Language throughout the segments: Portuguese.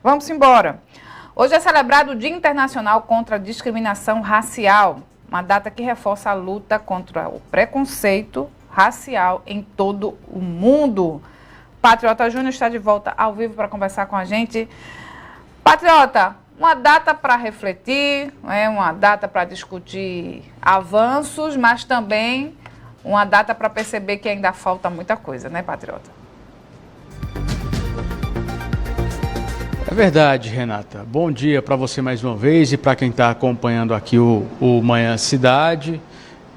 Vamos embora. Hoje é celebrado o Dia Internacional contra a Discriminação Racial, uma data que reforça a luta contra o preconceito racial em todo o mundo. Patriota Júnior está de volta ao vivo para conversar com a gente. Patriota, uma data para refletir, uma data para discutir avanços, mas também uma data para perceber que ainda falta muita coisa, né, Patriota? É verdade, Renata. Bom dia para você mais uma vez e para quem está acompanhando aqui o Manhã Cidade.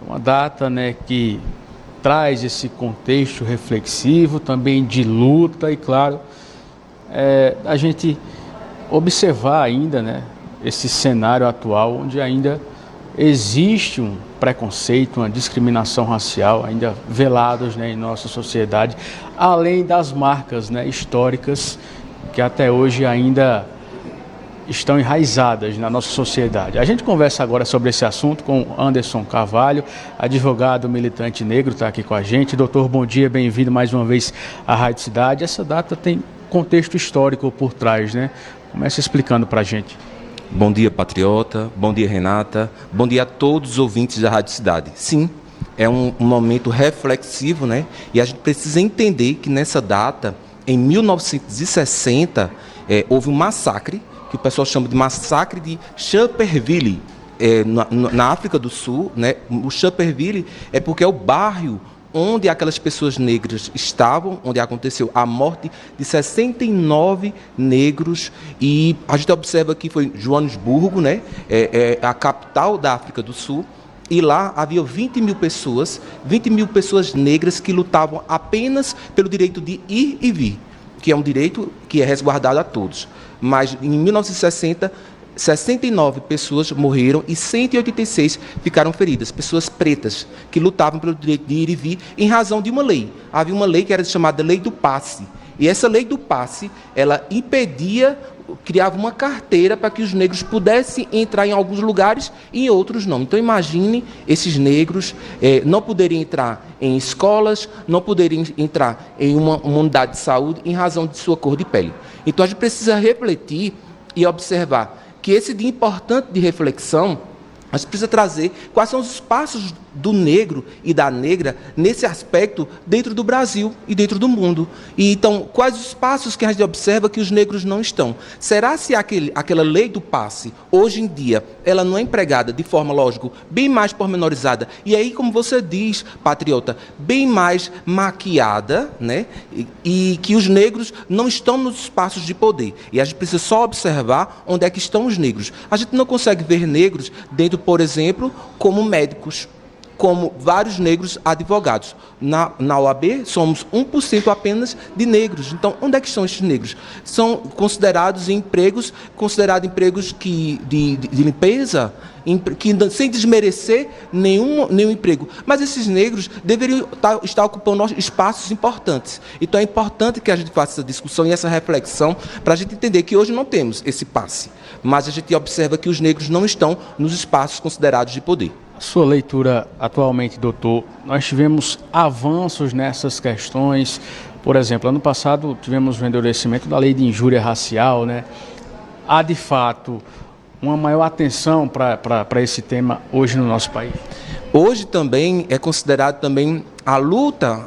É uma data, né, que traz esse contexto reflexivo, também de luta e, claro, a gente observar ainda, né, esse cenário atual onde ainda existe um preconceito, uma discriminação racial ainda velados, né, em nossa sociedade, além das marcas, né, históricas que até hoje ainda estão enraizadas na nossa sociedade. A gente conversa agora sobre esse assunto com Anderson Carvalho, advogado militante negro, está aqui com a gente. Doutor, bom dia, bem-vindo mais uma vez à Rádio Cidade. Essa data tem contexto histórico por trás, né? Começa explicando para a gente. Bom dia, Patriota. Bom dia, Renata. Bom dia a todos os ouvintes da Rádio Cidade. Sim, é um momento reflexivo, né? E a gente precisa entender que nessa data, em 1960, houve um massacre, que o pessoal chama de massacre de Schipperville, na África do Sul, né? O Schipperville é porque é o bairro onde aquelas pessoas negras estavam, onde aconteceu a morte de 69 negros, e a gente observa que foi Joanesburgo, né? A capital da África do Sul, e lá havia 20 mil pessoas negras que lutavam apenas pelo direito de ir e vir, que é um direito que é resguardado a todos. Mas em 1960, 69 pessoas morreram e 186 ficaram feridas, pessoas pretas que lutavam pelo direito de ir e vir em razão de uma lei. Havia uma lei que era chamada Lei do Passe, e essa Lei do Passe, ela impedia, criava uma carteira para que os negros pudessem entrar em alguns lugares e em outros não. Então imagine esses negros não poderem entrar em escolas, não poderem entrar em uma unidade de saúde em razão de sua cor de pele. Então a gente precisa refletir e observar que esse dia importante de reflexão, a gente precisa trazer quais são os espaços do negro e da negra nesse aspecto dentro do Brasil e dentro do mundo. E então, quais os espaços que a gente observa que os negros não estão? Será se aquela lei do passe, hoje em dia, ela não é empregada de forma, lógico, bem mais pormenorizada, e aí, como você diz, Patriota, bem mais maquiada, né? E que os negros não estão nos espaços de poder. E a gente precisa só observar onde é que estão os negros. A gente não consegue ver negros dentro, por exemplo, como médicos, como vários negros advogados. Na OAB, somos 1% apenas de negros. Então, onde é que estão esses negros? São considerados empregos de limpeza, que, sem desmerecer nenhum emprego. Mas esses negros deveriam estar ocupando espaços importantes. Então, é importante que a gente faça essa discussão e essa reflexão para a gente entender que hoje não temos esse passe, mas a gente observa que os negros não estão nos espaços considerados de poder. Sua leitura atualmente, doutor, nós tivemos avanços nessas questões. Por exemplo, ano passado tivemos o endurecimento da lei de injúria racial, né? Há, de fato, uma maior atenção para esse tema hoje no nosso país? Hoje também é considerado também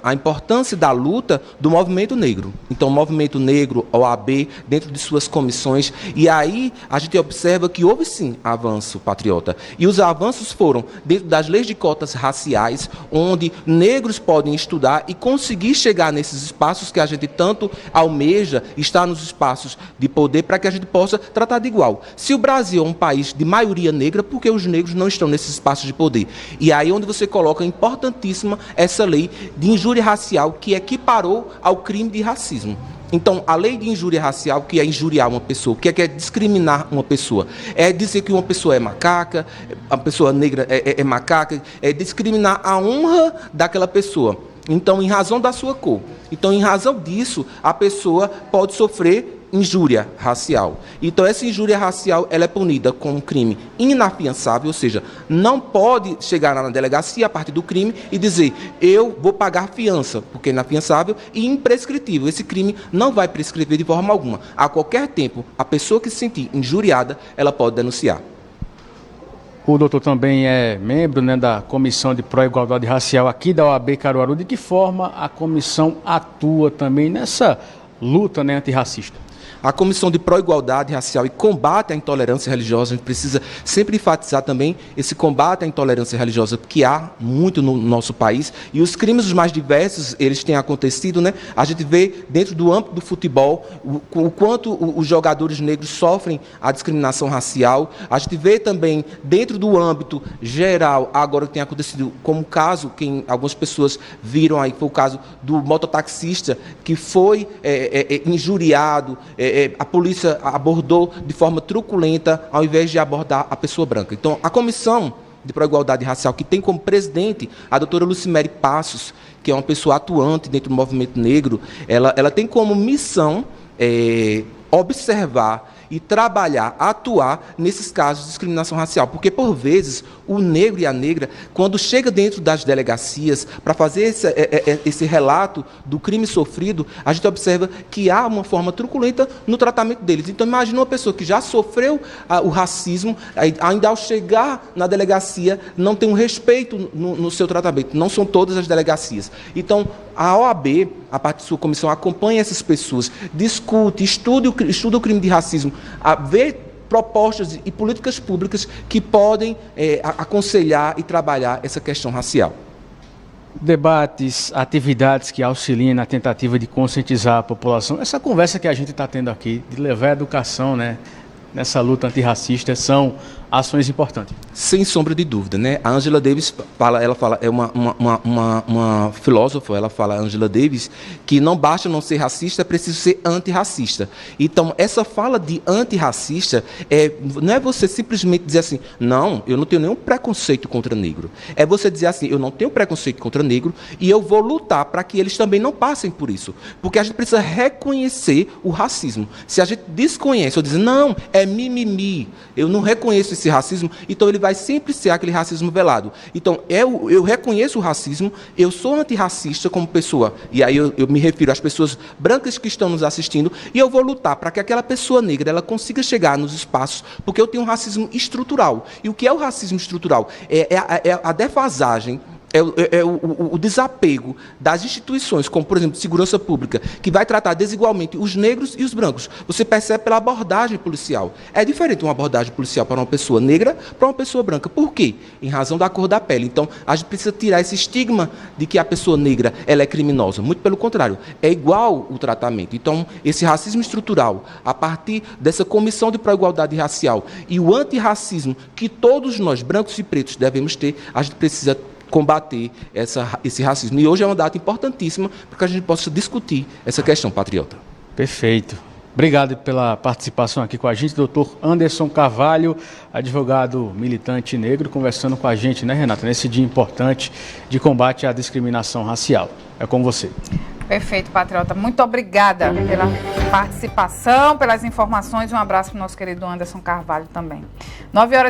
a importância da luta do movimento negro. Então, o movimento negro, OAB, dentro de suas comissões, e aí a gente observa que houve sim avanço, Patriota. E os avanços foram dentro das leis de cotas raciais, onde negros podem estudar e conseguir chegar nesses espaços que a gente tanto almeja, estar nos espaços de poder, para que a gente possa tratar de igual. Se o Brasil é um país de maioria negra, por que os negros não estão nesses espaços de poder? E aí onde você coloca importantíssima essa lei de injúria racial, que equiparou ao crime de racismo. Então, a lei de injúria racial, que é injuriar uma pessoa, que é discriminar uma pessoa, é dizer que uma pessoa é macaca, a pessoa negra é macaca, é discriminar a honra daquela pessoa. Então, em razão da sua cor. Então, em razão disso, a pessoa pode sofrer injúria racial. Então, essa injúria racial ela é punida com um crime inafiançável, ou seja, não pode chegar na delegacia a partir do crime e dizer eu vou pagar fiança, porque é inafiançável e imprescritível. Esse crime não vai prescrever de forma alguma. A qualquer tempo, a pessoa que se sentir injuriada, ela pode denunciar. O doutor também é membro, né, da Comissão de Pró-Igualdade Racial aqui da OAB Caruaru. De que forma a comissão atua também nessa luta, né, antirracista? A Comissão de Pró-Igualdade Racial e Combate à Intolerância Religiosa, a gente precisa sempre enfatizar também esse combate à intolerância religiosa, que há muito no nosso país, e os crimes os mais diversos, eles têm acontecido, né? A gente vê dentro do âmbito do futebol o quanto os jogadores negros sofrem a discriminação racial, a gente vê também dentro do âmbito geral, agora que tem acontecido como caso, que algumas pessoas viram aí, foi o caso do mototaxista que foi injuriado, a polícia abordou de forma truculenta, ao invés de abordar a pessoa branca. Então, a Comissão de Pró-Igualdade Racial, que tem como presidente a doutora Lucimere Passos, que é uma pessoa atuante dentro do movimento negro, ela tem como missão observar e trabalhar, atuar nesses casos de discriminação racial. Porque, por vezes, o negro e a negra, quando chega dentro das delegacias para fazer esse relato do crime sofrido, a gente observa que há uma forma truculenta no tratamento deles. Então, imagina uma pessoa que já sofreu o racismo, ainda ao chegar na delegacia, não tem um respeito no seu tratamento. Não são todas as delegacias. Então, a OAB, a partir de sua comissão, acompanha essas pessoas, discute, estuda o crime de racismo, ver propostas e políticas públicas que podem aconselhar e trabalhar essa questão racial. Debates, atividades que auxiliem na tentativa de conscientizar a população. Essa conversa que a gente está tendo aqui, de levar a educação, né, nessa luta antirracista, são ações importantes. Sem sombra de dúvida, né? A Angela Davis é uma filósofa, ela fala, Angela Davis, que não basta não ser racista, é preciso ser antirracista. Então, essa fala de antirracista não é você simplesmente dizer assim, não, eu não tenho nenhum preconceito contra negro. É você dizer assim, eu não tenho preconceito contra negro e eu vou lutar para que eles também não passem por isso. Porque a gente precisa reconhecer o racismo. Se a gente desconhece ou diz, não, é mimimi, eu não reconheço esse racismo, então ele vai sempre ser aquele racismo velado. Então, eu reconheço o racismo, eu sou antirracista como pessoa, e aí eu me refiro às pessoas brancas que estão nos assistindo, e eu vou lutar para que aquela pessoa negra ela consiga chegar nos espaços, porque eu tenho um racismo estrutural. E o que é o racismo estrutural? É a defasagem, o desapego das instituições, como, por exemplo, segurança pública, que vai tratar desigualmente os negros e os brancos. Você percebe pela abordagem policial. É diferente uma abordagem policial para uma pessoa negra para uma pessoa branca. Por quê? Em razão da cor da pele. Então, a gente precisa tirar esse estigma de que a pessoa negra ela é criminosa. Muito pelo contrário. É igual o tratamento. Então, esse racismo estrutural, a partir dessa comissão de pró-igualdade racial e o antirracismo que todos nós, brancos e pretos, devemos ter, a gente precisa combater esse racismo. E hoje é uma data importantíssima para que a gente possa discutir essa questão, patriota. Perfeito. Obrigado pela participação aqui com a gente, doutor Anderson Carvalho, advogado militante negro, conversando com a gente, né, Renata, nesse dia importante de combate à discriminação racial. É com você. Perfeito, patriota. Muito obrigada pela participação, pelas informações. Um abraço para o nosso querido Anderson Carvalho também. 9h.